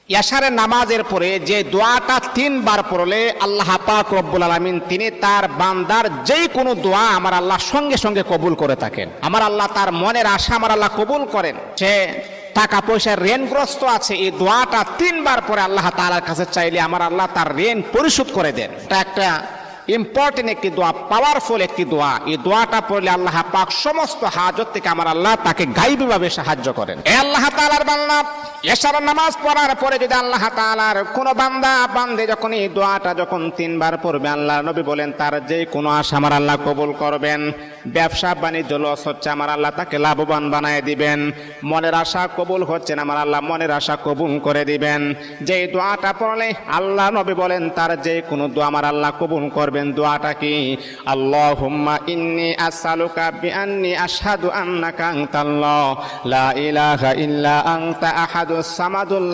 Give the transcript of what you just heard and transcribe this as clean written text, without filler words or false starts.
এশারের নামাজের পরে যে দোয়াটা 3 বার পড়লে আল্লাহ পাক রব্বুল আলামিন তিনি তার বান্দার যেই কোনো দোয়া আমার আল্লাহ সঙ্গে সঙ্গে কবুল করে থাকেন। আমার আল্লাহ তার মনের আশা আমার আল্লাহ কবুল করেন। সে টাকা পয়সার ঋণগ্রস্ত আছে, এই দোয়াটা 3 বার পরে আল্লাহ তাআলার কাছে চাইলে আমার আল্লাহ তার ঋণ পরিশোধ করে দেন। এটা একটা ইম্পর্টেন্ট একটি দোয়া, পাওয়ারফুল একটি দোয়া। এই দোয়াটা পড়লে আল্লাহ পাক সমস্ত হাজত থেকে আমার আল্লাহ তাকে গায়বীভাবে সাহায্য করেন। এ আল্লাহ তাআলার বান্দা, এশার নামাজ পড়ার পরে যদি আল্লাহ তাআলার কোন বান্দা বান্দে যখন এই দোয়াটা যখন 3 বার পড়বে, আল্লাহ নবী বলেন তার যে কোনো আশা আমার আল্লাহ কবুল করবেন। ব্যবসা বাণিজ্য লস হচ্ছে, আমার আল্লাহ তাকে লাভবান বানায় দিবেন। মনের আশা কবুল হচ্ছে না, আমার আল্লাহ মনের আশা কবুল করে দিবেন। যে দোয়াটা পড়লে আল্লাহ নবী বলেন তার যে কোনো দোয়া আমার আল্লাহ কবুল করবেন। দোয়াটা কি? আল্লাহুম্মা ইন্নী আসআলুকা বিআন্নী আশহাদু আন্নাকা আনতাল্লাহ লা ইলাহা ইল্লা আনতা আহাদুস সামাদুল